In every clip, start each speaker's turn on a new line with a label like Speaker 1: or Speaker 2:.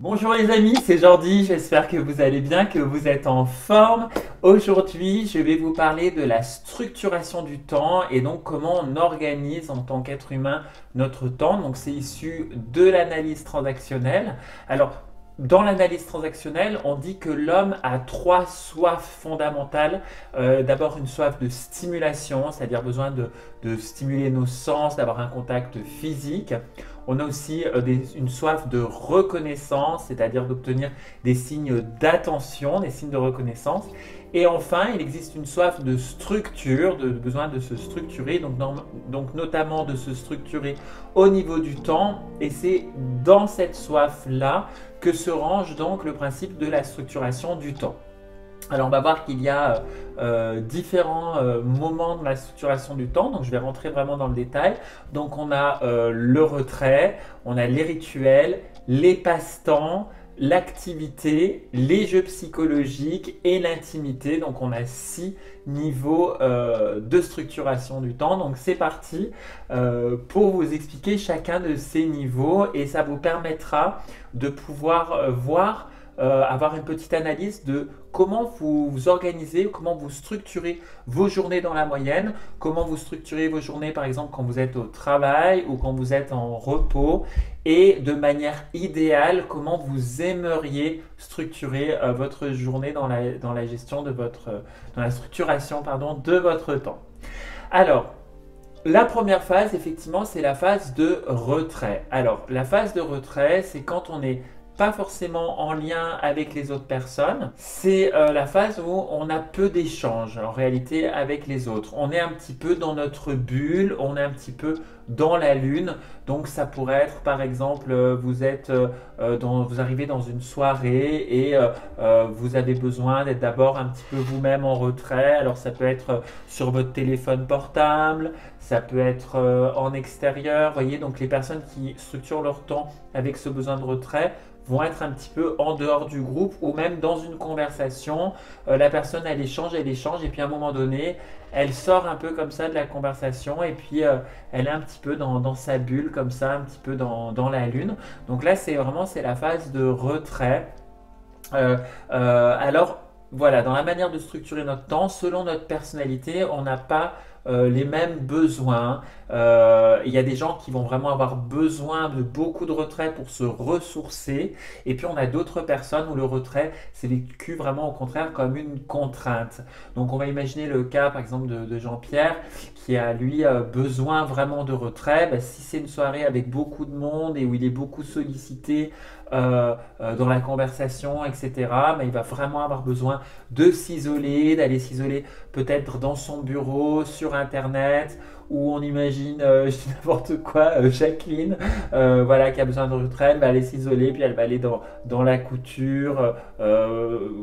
Speaker 1: Bonjour les amis, c'est Jordi, j'espère que vous allez bien, que vous êtes en forme. Aujourd'hui, je vais vous parler de la structuration du temps et donc comment on organise en tant qu'être humain notre temps. Donc c'est issu de l'analyse transactionnelle. Alors, dans l'analyse transactionnelle, on dit que l'homme a trois soifs fondamentales. D'abord une soif de stimulation, c'est-à-dire besoin de stimuler nos sens, d'avoir un contact physique. On a aussi une soif de reconnaissance, c'est-à-dire d'obtenir des signes d'attention, des signes de reconnaissance. Et enfin, il existe une soif de structure, de besoin de se structurer, donc notamment de se structurer au niveau du temps. Et c'est dans cette soif-là que se range donc le principe de la structuration du temps. Alors on va voir qu'il y a différents moments de la structuration du temps, donc je vais rentrer vraiment dans le détail. Donc on a le retrait, on a les rituels, les passe-temps, l'activité, les jeux psychologiques et l'intimité. Donc on a 6 niveaux de structuration du temps. Donc c'est parti pour vous expliquer chacun de ces niveaux et ça vous permettra de pouvoir voir avoir une petite analyse de comment vous vous organisez, comment vous structurez vos journées dans la moyenne, comment vous structurez vos journées par exemple quand vous êtes au travail ou quand vous êtes en repos et de manière idéale comment vous aimeriez structurer votre journée dans la gestion de dans la structuration pardon, de votre temps. Alors, la première phase, effectivement, c'est la phase de retrait. Alors, la phase de retrait, c'est quand on n'est pas forcément en lien avec les autres personnes. C'est la phase où on a peu d'échanges en réalité avec les autres. On est un petit peu dans notre bulle, on est un petit peu dans la lune. Donc ça pourrait être par exemple, vous arrivez dans une soirée et vous avez besoin d'être d'abord un petit peu vous-même en retrait. Alors ça peut être sur votre téléphone portable, ça peut être en extérieur. Vous voyez, donc les personnes qui structurent leur temps avec ce besoin de retrait vont être un petit peu en dehors du groupe ou même dans une conversation. La personne, elle échange et puis à un moment donné, elle sort un peu comme ça de la conversation et puis elle est un petit peu dans sa bulle comme ça, un petit peu dans la lune. Donc là, c'est la phase de retrait. Alors, voilà, dans la manière de structurer notre temps, selon notre personnalité, on n'a pas les mêmes besoins. Il y a des gens qui vont vraiment avoir besoin de beaucoup de retrait pour se ressourcer. Et puis on a d'autres personnes où le retrait, c'est vécu vraiment au contraire comme une contrainte. Donc on va imaginer le cas par exemple de Jean-Pierre qui a lui besoin vraiment de retrait. Ben, si c'est une soirée avec beaucoup de monde et où il est beaucoup sollicité, dans la conversation, etc., mais il va vraiment avoir besoin de s'isoler, d'aller s'isoler peut-être dans son bureau, sur Internet, où on imagine, je dis n'importe quoi, Jacqueline, voilà, qui a besoin de retrait, elle va aller s'isoler, puis elle va aller dans la couture,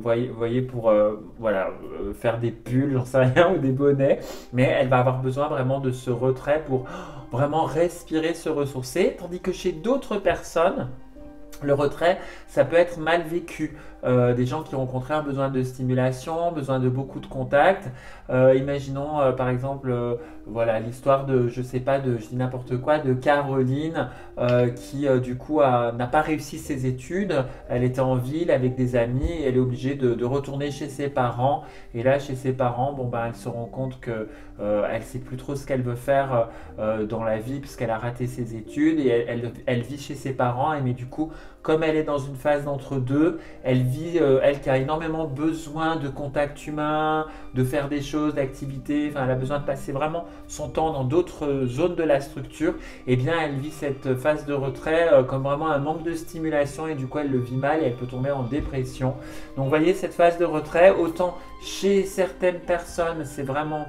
Speaker 1: voyez pour voilà, faire des pulls, j'en sais rien, ou des bonnets, mais elle va avoir besoin vraiment de ce retrait pour vraiment respirer, se ressourcer, tandis que chez d'autres personnes, le retrait, ça peut être mal vécu. Des gens qui ont au contraire besoin de stimulation, besoin de beaucoup de contact. Imaginons par exemple, voilà l'histoire de, je sais pas, je dis n'importe quoi, de Caroline qui du coup n'a pas réussi ses études. Elle était en ville avec des amis et elle est obligée de retourner chez ses parents. Et là, chez ses parents, bon ben, elle se rend compte que elle sait plus trop ce qu'elle veut faire dans la vie puisqu'elle a raté ses études et elle vit chez ses parents. Mais du coup, comme elle est dans une phase d'entre-deux, elle vit, elle qui a énormément besoin de contact humain, de faire des choses, d'activités, enfin elle a besoin de passer vraiment son temps dans d'autres zones de la structure, et bien elle vit cette phase de retrait comme vraiment un manque de stimulation et du coup elle le vit mal et elle peut tomber en dépression. Donc vous voyez cette phase de retrait, autant chez certaines personnes c'est vraiment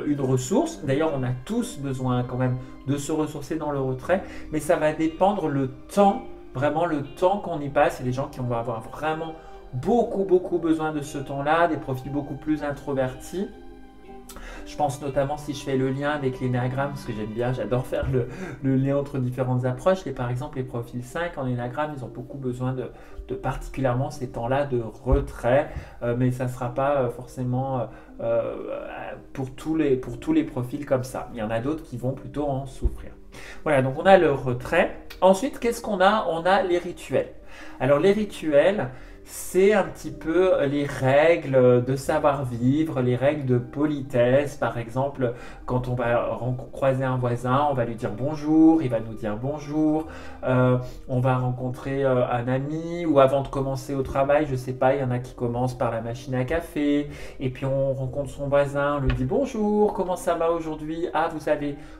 Speaker 1: une ressource. D'ailleurs, on a tous besoin quand même de se ressourcer dans le retrait, mais ça va dépendre le temps, vraiment le temps qu'on y passe. Il y a des gens qui vont avoir vraiment beaucoup besoin de ce temps-là, des profils beaucoup plus introvertis. Je pense notamment si je fais le lien avec l'énéagramme, parce que j'aime bien, j'adore faire le lien entre différentes approches. Et par exemple, les profils 5 en énéagramme, ils ont beaucoup besoin de particulièrement ces temps-là de retrait, mais ça ne sera pas forcément pour tous les profils comme ça. Il y en a d'autres qui vont plutôt en souffrir. Voilà, donc on a le retrait. Ensuite, qu'est-ce qu'on a? On a les rituels. Alors les rituels, c'est un petit peu les règles de savoir-vivre, les règles de politesse. Par exemple, quand on va croiser un voisin, on va lui dire bonjour, il va nous dire bonjour. On va rencontrer un ami ou avant de commencer au travail, je sais pas, il y en a qui commencent par la machine à café et puis on rencontre son voisin, on lui dit bonjour, comment ça va aujourd'hui? Ah,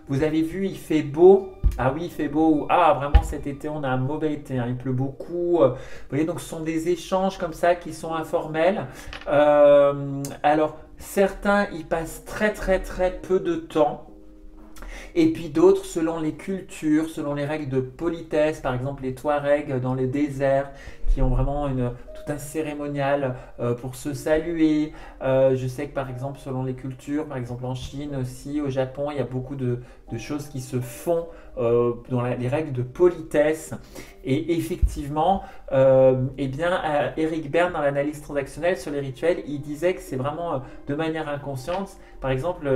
Speaker 1: vous avez vu, il fait beau. Ah oui, il fait beau. Ou ah, vraiment cet été, on a un mauvais été, hein, il pleut beaucoup. Vous voyez, donc ce sont des échanges comme ça qui sont informels. Alors, certains y passent très très très peu de temps. Et puis d'autres, selon les cultures, selon les règles de politesse, par exemple les Touaregs dans les déserts, qui ont vraiment tout un cérémonial pour se saluer. Je sais que par exemple, selon les cultures, par exemple en Chine aussi, au Japon, il y a beaucoup de choses qui se font dans les règles de politesse. Et effectivement, eh bien, Eric Berne, dans l'analyse transactionnelle sur les rituels, il disait que c'est vraiment de manière inconsciente. Par exemple,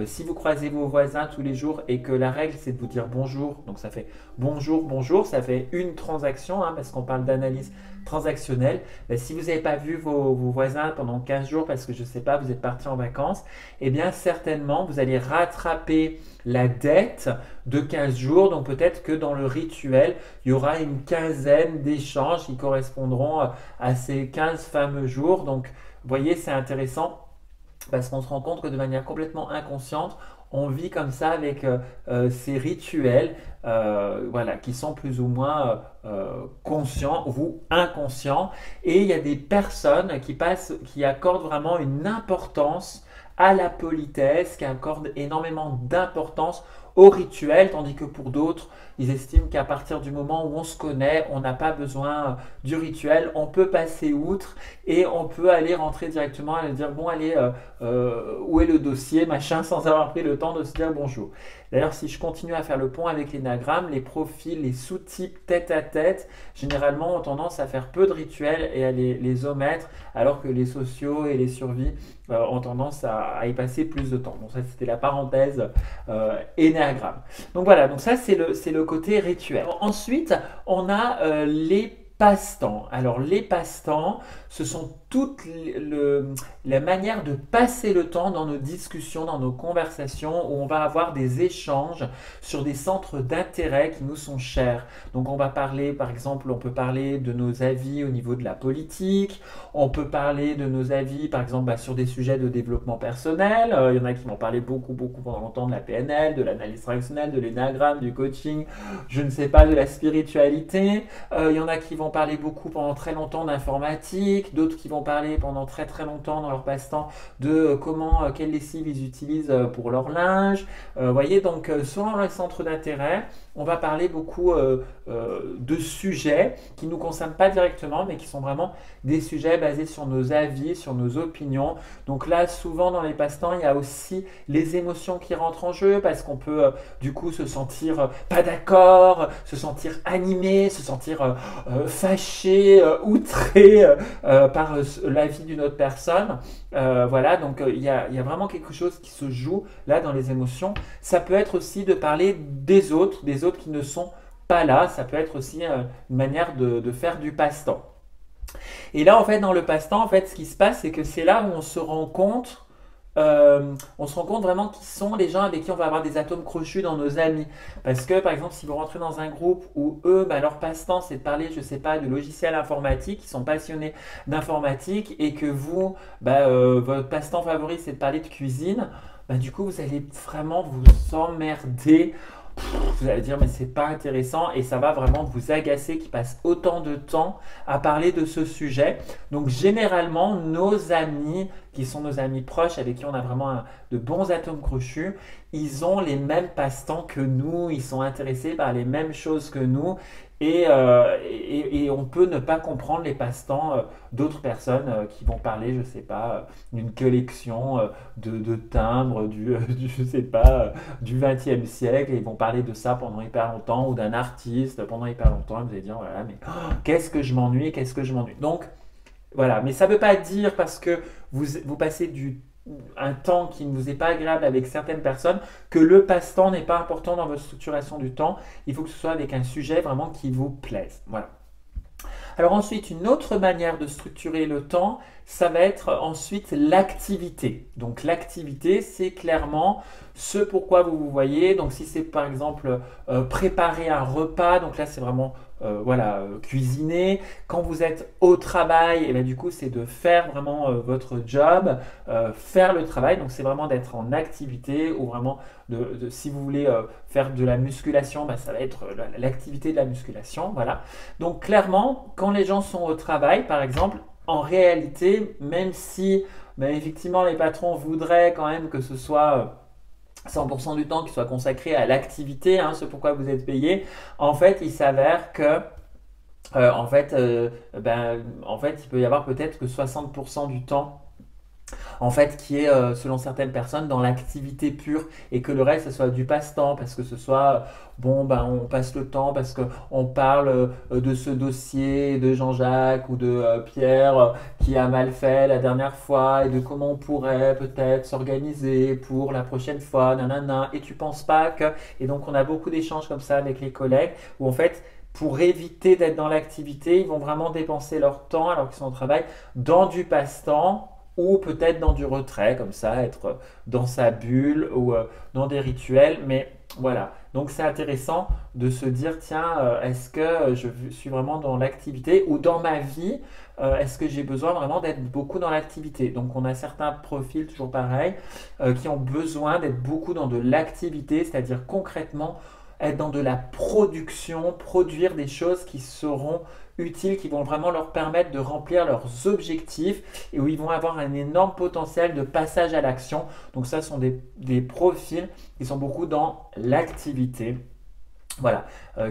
Speaker 1: si vous croisez vos voisins tous les jours et que la règle c'est de vous dire bonjour, donc ça fait bonjour, bonjour, ça fait une transaction, hein, parce qu'on parle d'analyse transactionnelle. Ben, si vous n'avez pas vu vos voisins pendant 15 jours parce que je ne sais pas, vous êtes parti en vacances, eh bien certainement vous allez rattraper la dette de 15 jours. Donc peut-être que dans le rituel, il y aura une quinzaine d'échanges qui correspondront à ces 15 fameux jours. Donc vous voyez, c'est intéressant parce qu'on se rend compte que de manière complètement inconsciente, on vit comme ça avec ces rituels voilà, qui sont plus ou moins conscients ou inconscients. Et il y a des personnes qui accordent vraiment une importance à la politesse, qui accordent énormément d'importance au rituel, tandis que pour d'autres, ils estiment qu'à partir du moment où on se connaît, on n'a pas besoin du rituel, on peut passer outre et on peut aller rentrer directement et dire bon allez, où est le dossier, machin, sans avoir pris le temps de se dire bonjour. D'ailleurs, si je continue à faire le pont avec l'énagramme, les profils, les sous-types tête à tête, généralement ont tendance à faire peu de rituels et à les omettre, alors que les sociaux et les survies ont tendance à y passer plus de temps. Bon, ça c'était la parenthèse énagramme. Donc voilà, donc ça c'est le côté rituel. Ensuite, on a les passe-temps. Alors les passe-temps, ce sont toute la manière de passer le temps dans nos discussions, dans nos conversations, où on va avoir des échanges sur des centres d'intérêt qui nous sont chers. Donc on va parler, par exemple, on peut parler de nos avis au niveau de la politique, on peut parler de nos avis, par exemple, sur des sujets de développement personnel. Il y en a qui vont parler beaucoup pendant longtemps de la PNL, de l'analyse transactionnelle, de l'énagramme, du coaching, je ne sais pas, de la spiritualité. Il y en a qui vont parler beaucoup pendant très longtemps d'informatique, d'autres qui vont parler pendant très longtemps dans leur passe-temps de quelle lessive ils utilisent pour leur linge. Voyez, donc selon les centres d'intérêt, on va parler beaucoup de sujets qui ne nous concernent pas directement, mais qui sont vraiment des sujets basés sur nos avis, sur nos opinions. Donc là, souvent dans les passe-temps, il y a aussi les émotions qui rentrent en jeu, parce qu'on peut du coup se sentir pas d'accord, se sentir animé, se sentir fâché, outré par l'avis d'une autre personne. Voilà, donc il y a vraiment quelque chose qui se joue là dans les émotions. Ça peut être aussi de parler des autres qui ne sont pas là. Ça peut être aussi une manière de faire du passe-temps. Et là, en fait, dans le passe-temps, en fait, ce qui se passe, c'est que c'est là où on se rend compte vraiment qui sont les gens avec qui on va avoir des atomes crochus dans nos amis. Parce que, par exemple, si vous rentrez dans un groupe où eux, leur passe-temps, c'est de parler, je sais pas, de logiciels informatiques, ils sont passionnés d'informatique, et que vous, votre passe-temps favori, c'est de parler de cuisine, du coup, vous allez vraiment vous emmerder vous allez dire mais c'est pas intéressant et ça va vraiment vous agacer qu'ils passent autant de temps à parler de ce sujet. Donc généralement nos amis qui sont nos amis proches avec qui on a vraiment de bons atomes crochus, ils ont les mêmes passe-temps que nous, ils sont intéressés par les mêmes choses que nous et on peut ne pas comprendre les passe-temps d'autres personnes qui vont parler, je sais pas, d'une collection de timbres je sais pas, du XXe siècle et ils vont parler de ça pendant hyper longtemps ou d'un artiste pendant hyper longtemps et vous allez dire voilà mais qu'est-ce que je m'ennuie, qu'est-ce que je m'ennuie. Donc voilà, mais ça ne veut pas dire parce que vous passez un temps qui ne vous est pas agréable avec certaines personnes que le passe-temps n'est pas important dans votre structuration du temps. Il faut que ce soit avec un sujet vraiment qui vous plaise. Voilà. Alors ensuite, une autre manière de structurer le temps, ça va être ensuite l'activité. Donc l'activité, c'est clairement ce pourquoi vous vous voyez. Donc si c'est par exemple préparer un repas, donc là c'est vraiment cuisiner. Quand vous êtes au travail, et bien, du coup c'est de faire vraiment votre job, faire le travail. Donc c'est vraiment d'être en activité ou vraiment si vous voulez faire de la musculation, ben, ça va être l'activité de la musculation. Voilà. Donc clairement, quand les gens sont au travail, par exemple, en réalité, même si effectivement les patrons voudraient quand même que ce soit 100% du temps qui soit consacré à l'activité, hein, ce pourquoi vous êtes payé, en fait, il s'avère que il peut y avoir peut-être que 60% du temps en fait, qui est, selon certaines personnes, dans l'activité pure et que le reste, ce soit du passe-temps parce que ce soit, on passe le temps parce qu'on parle de ce dossier de Jean-Jacques ou de Pierre qui a mal fait la dernière fois et de comment on pourrait peut-être s'organiser pour la prochaine fois, nanana, et tu penses pas que... Et donc, on a beaucoup d'échanges comme ça avec les collègues où en fait, pour éviter d'être dans l'activité, ils vont vraiment dépenser leur temps alors qu'ils sont au travail dans du passe-temps ou peut-être dans du retrait, comme ça, être dans sa bulle ou dans des rituels. Mais voilà, donc c'est intéressant de se dire, tiens, est-ce que je suis vraiment dans l'activité ou dans ma vie, est-ce que j'ai besoin vraiment d'être beaucoup dans l'activité? Donc on a certains profils, toujours pareil, qui ont besoin d'être beaucoup dans de l'activité, c'est-à-dire concrètement être dans de la production, produire des choses qui seront utiles, qui vont vraiment leur permettre de remplir leurs objectifs et où ils vont avoir un énorme potentiel de passage à l'action. Donc ça, ce sont des profils qui sont beaucoup dans l'activité. Voilà,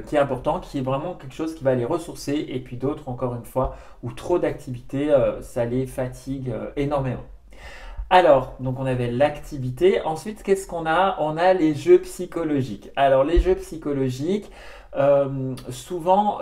Speaker 1: qui est important, qui est vraiment quelque chose qui va les ressourcer et puis d'autres, encore une fois, où trop d'activité, ça les fatigue énormément. Alors, donc on avait l'activité. Ensuite, qu'est-ce qu'on a? On a les jeux psychologiques. Alors, les jeux psychologiques, souvent,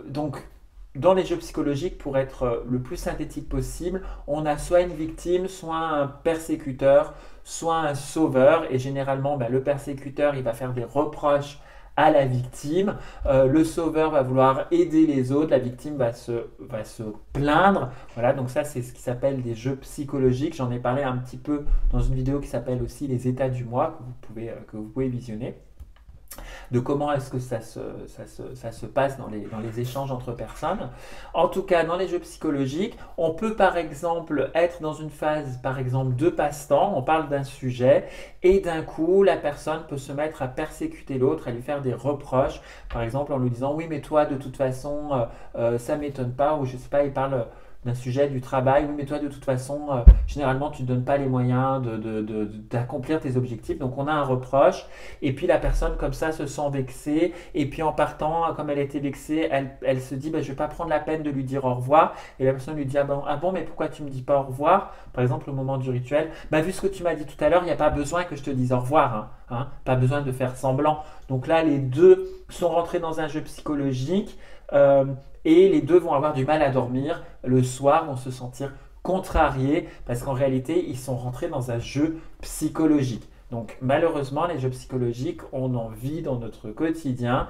Speaker 1: donc, dans les jeux psychologiques, pour être le plus synthétique possible, on a soit une victime, soit un persécuteur, soit un sauveur. Et généralement, le persécuteur, il va faire des reproches à la victime. Le sauveur va vouloir aider les autres. La victime va se plaindre. Voilà, donc ça, c'est ce qui s'appelle des jeux psychologiques. J'en ai parlé un petit peu dans une vidéo qui s'appelle aussi les états du moi, que vous pouvez visionner, de comment est-ce que ça se passe dans les échanges entre personnes. En tout cas, dans les jeux psychologiques, on peut par exemple être dans une phase par exemple de passe-temps, on parle d'un sujet et d'un coup la personne peut se mettre à persécuter l'autre, à lui faire des reproches, par exemple en lui disant oui mais toi de toute façon ça m'étonne pas, ou je sais pas, il parle d'un sujet du travail, oui mais toi de toute façon généralement tu ne donnes pas les moyens d'accomplir tes objectifs, donc on a un reproche et puis la personne comme ça se sent vexée et puis en partant, comme elle était vexée, elle se dit je ne vais pas prendre la peine de lui dire au revoir et la personne lui dit ah bon mais pourquoi tu me dis pas au revoir, par exemple au moment du rituel, vu ce que tu m'as dit tout à l'heure, il n'y a pas besoin que je te dise au revoir, pas besoin de faire semblant. Donc là les deux sont rentrés dans un jeu psychologique et les deux vont avoir du mal à dormir le soir, vont se sentir contrariés parce qu'en réalité, ils sont rentrés dans un jeu psychologique. Donc malheureusement, les jeux psychologiques, on en vit dans notre quotidien,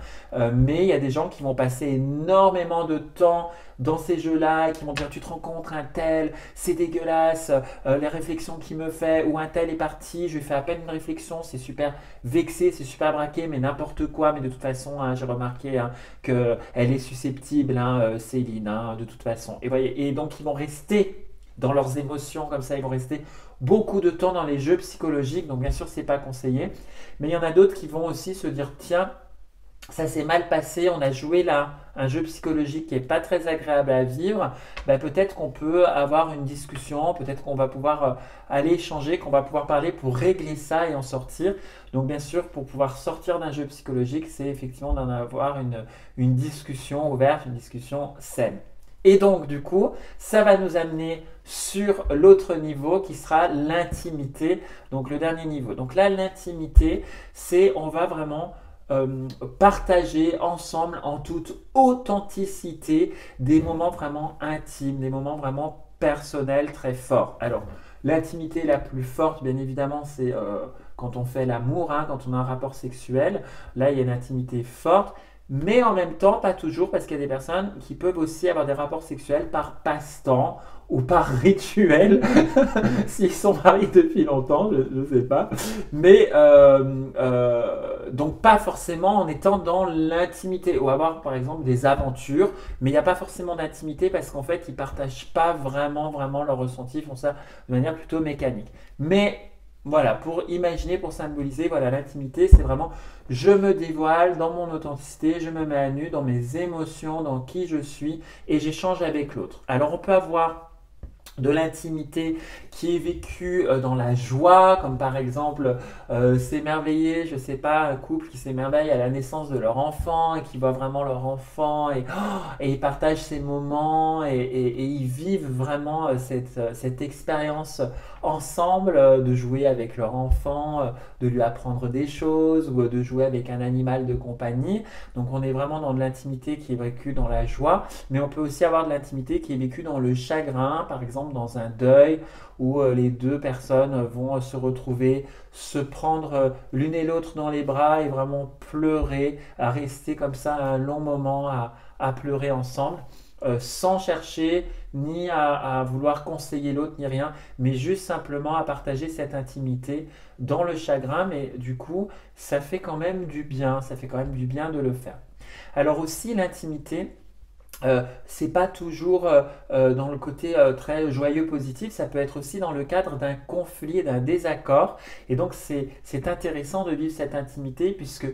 Speaker 1: mais il y a des gens qui vont passer énormément de temps dans ces jeux-là, qui vont dire tu te rends compte, un tel, c'est dégueulasse, les réflexions qu'il me fait, ou un tel est parti, je lui fais à peine une réflexion, c'est super vexé, c'est super braqué, mais n'importe quoi, mais de toute façon, j'ai remarqué qu'elle est susceptible, Céline, de toute façon. Et, voyez, et donc ils vont rester dans leurs émotions comme ça, ils vont rester beaucoup de temps dans les jeux psychologiques, donc bien sûr c'est pas conseillé, mais il y en a d'autres qui vont aussi se dire tiens, ça s'est mal passé, on a joué là un jeu psychologique qui n'est pas très agréable à vivre, bah, peut-être qu'on peut avoir une discussion, peut-être qu'on va pouvoir aller échanger, qu'on va pouvoir parler pour régler ça et en sortir. Donc bien sûr, pour pouvoir sortir d'un jeu psychologique, c'est effectivement d'en avoir une discussion ouverte, une discussion saine. Et donc du coup, ça va nous amener sur l'autre niveau qui sera l'intimité, donc le dernier niveau. Donc là, l'intimité, c'est on va vraiment partager ensemble en toute authenticité des moments vraiment intimes, des moments vraiment personnels très forts. Alors, l'intimité la plus forte, bien évidemment, c'est quand on fait l'amour, hein, quand on a un rapport sexuel. Là, il y a une intimité forte. Mais en même temps, pas toujours, parce qu'il y a des personnes qui peuvent aussi avoir des rapports sexuels par passe-temps ou par rituel, s'ils sont mariés depuis longtemps, je ne sais pas. Mais donc pas forcément en étant dans l'intimité, ou avoir par exemple des aventures, mais il n'y a pas forcément d'intimité parce qu'en fait ils ne partagent pas vraiment leur ressenti, ils font ça de manière plutôt mécanique. Mais voilà, pour imaginer, pour symboliser, voilà, l'intimité, c'est vraiment je me dévoile dans mon authenticité, je me mets à nu dans mes émotions, dans qui je suis et j'échange avec l'autre. Alors on peut avoir de l'intimité qui est vécue dans la joie, comme par exemple s'émerveiller, je ne sais pas, un couple qui s'émerveille à la naissance de leur enfant et qui voit vraiment leur enfant et ils partagent ces moments et ils vivent vraiment cette expérience ensemble de jouer avec leur enfant, de lui apprendre des choses ou de jouer avec un animal de compagnie. Donc on est vraiment dans de l'intimité qui est vécue dans la joie, mais on peut aussi avoir de l'intimité qui est vécue dans le chagrin, par exemple dans un deuil où les deux personnes vont se retrouver, se prendre l'une et l'autre dans les bras et vraiment pleurer, à rester comme ça un long moment à pleurer ensemble. Sans chercher ni à vouloir conseiller l'autre ni rien, mais juste simplement à partager cette intimité dans le chagrin, mais du coup ça fait quand même du bien, ça fait quand même du bien de le faire. Alors aussi l'intimité, c'est pas toujours dans le côté très joyeux positif, ça peut être aussi dans le cadre d'un conflit, d'un désaccord. Et donc c'est intéressant de vivre cette intimité puisque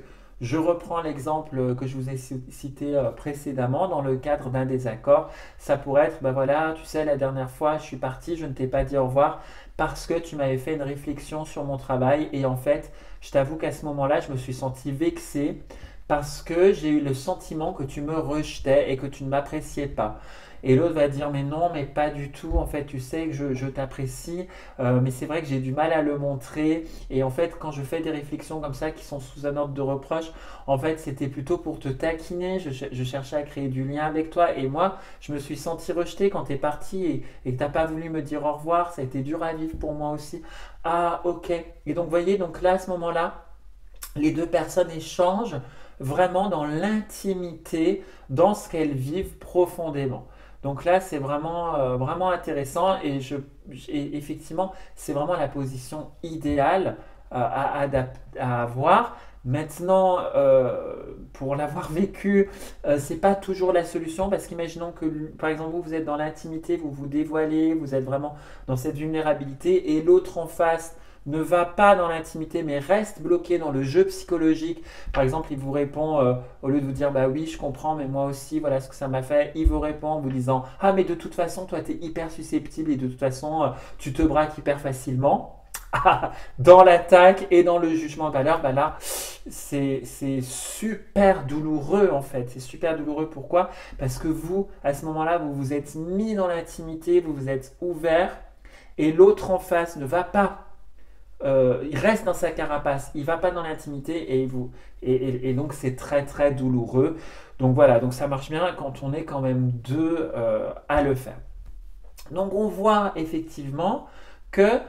Speaker 1: je reprends l'exemple que je vous ai cité précédemment dans le cadre d'un désaccord. Ça pourrait être, ben voilà, tu sais, la dernière fois je suis parti, je ne t'ai pas dit au revoir parce que tu m'avais fait une réflexion sur mon travail et en fait, je t'avoue qu'à ce moment-là, je me suis senti vexé parce que j'ai eu le sentiment que tu me rejetais et que tu ne m'appréciais pas. Et l'autre va dire, mais non, mais pas du tout, en fait, tu sais que je t'apprécie, mais c'est vrai que j'ai du mal à le montrer. Et en fait, quand je fais des réflexions comme ça qui sont sous un ordre de reproche, en fait, c'était plutôt pour te taquiner, je cherchais à créer du lien avec toi. Et moi, je me suis senti rejeté quand tu es parti et que tu n'as pas voulu me dire au revoir, ça a été dur à vivre pour moi aussi. Ah, ok. Et donc, vous voyez, donc là, à ce moment-là, les deux personnes échangent vraiment dans l'intimité, dans ce qu'elles vivent profondément. Donc là, c'est vraiment intéressant et effectivement, c'est vraiment la position idéale à avoir. Maintenant, pour l'avoir vécu, c'est pas toujours la solution parce qu'imaginons que, par exemple, vous êtes dans l'intimité, vous vous dévoilez, vous êtes vraiment dans cette vulnérabilité et l'autre en face ne va pas dans l'intimité mais reste bloqué dans le jeu psychologique. Par exemple, il vous répond, au lieu de vous dire bah oui, je comprends, mais moi aussi, voilà ce que ça m'a fait, il vous répond en vous disant ah, mais de toute façon, toi, tu es hyper susceptible et de toute façon, tu te braques hyper facilement. Dans l'attaque et dans le jugement de valeur, bah là, c'est super douloureux en fait. C'est super douloureux. Pourquoi? Parce que vous, à ce moment-là, vous vous êtes mis dans l'intimité, vous vous êtes ouvert et l'autre en face ne va pas. Il reste dans sa carapace, il va pas dans l'intimité et donc c'est très douloureux. Donc voilà, donc ça marche bien quand on est quand même deux à le faire. Donc on voit effectivement que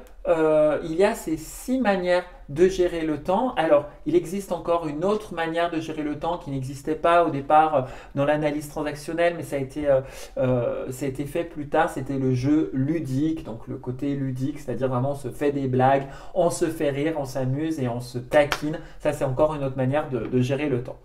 Speaker 1: il y a ces 6 manières de gérer le temps. Alors, il existe encore une autre manière de gérer le temps qui n'existait pas au départ dans l'analyse transactionnelle, mais ça a été fait plus tard. C'était le jeu ludique, donc le côté ludique, c'est-à-dire vraiment on se fait des blagues, on se fait rire, on s'amuse et on se taquine. Ça, c'est encore une autre manière de gérer le temps.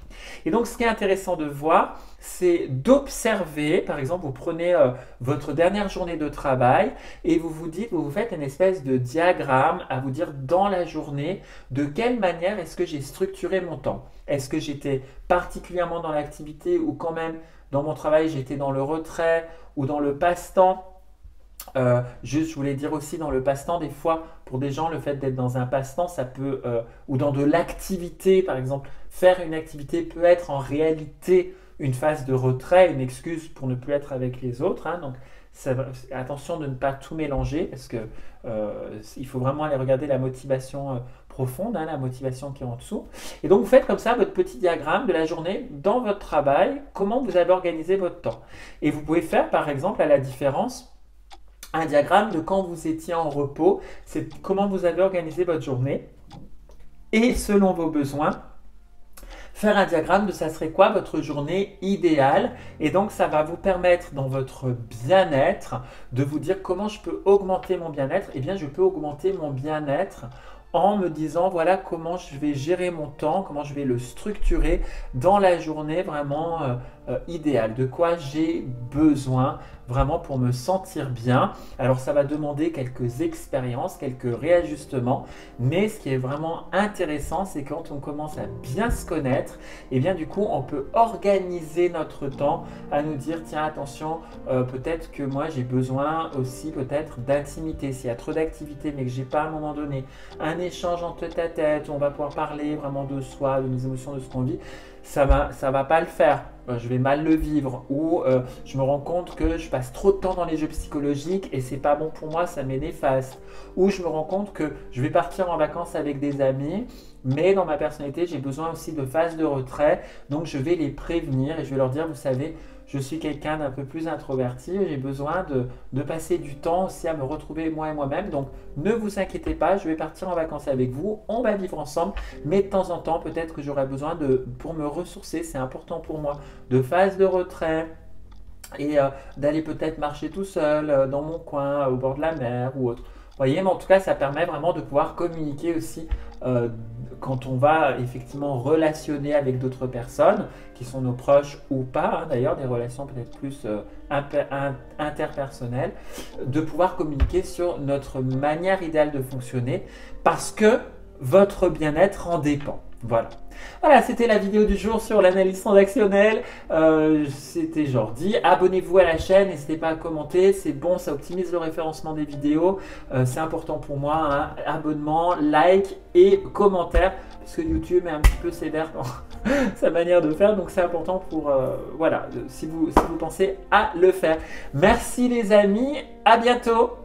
Speaker 1: Et donc, ce qui est intéressant de voir, c'est d'observer, par exemple, vous prenez votre dernière journée de travail et vous vous dites, vous vous faites une espèce de diagramme à vous dire dans la journée, journée, de quelle manière est-ce que j'ai structuré mon temps? Est-ce que j'étais particulièrement dans l'activité ou quand même dans mon travail, j'étais dans le retrait ou dans le passe-temps? Juste, je voulais dire aussi dans le passe-temps, des fois, pour des gens, le fait d'être dans un passe-temps, ça peut, ou dans de l'activité, par exemple, faire une activité peut être en réalité une phase de retrait, une excuse pour ne plus être avec les autres, hein. Donc, attention de ne pas tout mélanger parce que il faut vraiment aller regarder la motivation profonde, hein, la motivation qui est en dessous. Et donc, vous faites comme ça votre petit diagramme de la journée dans votre travail, comment vous avez organisé votre temps. Et vous pouvez faire, par exemple, à la différence, un diagramme de quand vous étiez en repos, c'est comment vous avez organisé votre journée et selon vos besoins, faire un diagramme de ça serait quoi votre journée idéale et donc ça va vous permettre dans votre bien-être de vous dire comment je peux augmenter mon bien-être. Eh bien je peux augmenter mon bien-être en me disant voilà comment je vais gérer mon temps, comment je vais le structurer dans la journée vraiment idéale, de quoi j'ai besoin vraiment pour me sentir bien. Alors ça va demander quelques expériences, quelques réajustements, mais ce qui est vraiment intéressant, c'est quand on commence à bien se connaître, et bien du coup on peut organiser notre temps à nous dire tiens attention, peut-être que moi j'ai besoin aussi peut-être d'intimité, s'il y a trop d'activité mais que j'ai pas à un moment donné un échange en tête à tête où on va pouvoir parler vraiment de soi, de nos émotions, de ce qu'on vit, ça va pas le faire. Je vais mal le vivre ou je me rends compte que je passe trop de temps dans les jeux psychologiques et c'est pas bon pour moi, ça m'est néfaste. Ou je me rends compte que je vais partir en vacances avec des amis, mais dans ma personnalité, j'ai besoin aussi de phases de retrait. Donc je vais les prévenir et je vais leur dire, vous savez, je suis quelqu'un d'un peu plus introverti et j'ai besoin de passer du temps aussi à me retrouver moi et moi-même. Donc ne vous inquiétez pas, je vais partir en vacances avec vous, on va vivre ensemble, mais de temps en temps, peut-être que j'aurai besoin pour me ressourcer, c'est important pour moi, de phases de retrait et d'aller peut-être marcher tout seul dans mon coin, au bord de la mer ou autre. Vous voyez, mais en tout cas, ça permet vraiment de pouvoir communiquer aussi quand on va effectivement relationner avec d'autres personnes, qui sont nos proches ou pas, hein, d'ailleurs, des relations peut-être plus interpersonnelles, de pouvoir communiquer sur notre manière idéale de fonctionner parce que votre bien-être en dépend. Voilà. Voilà, c'était la vidéo du jour sur l'analyse transactionnelle. C'était Jordi. Abonnez-vous à la chaîne, n'hésitez pas à commenter. C'est bon, ça optimise le référencement des vidéos. C'est important pour moi, hein. Abonnement, like et commentaire. Parce que YouTube est un petit peu sévère dans sa manière de faire. Donc c'est important pour, voilà, si vous pensez à le faire. Merci les amis, à bientôt.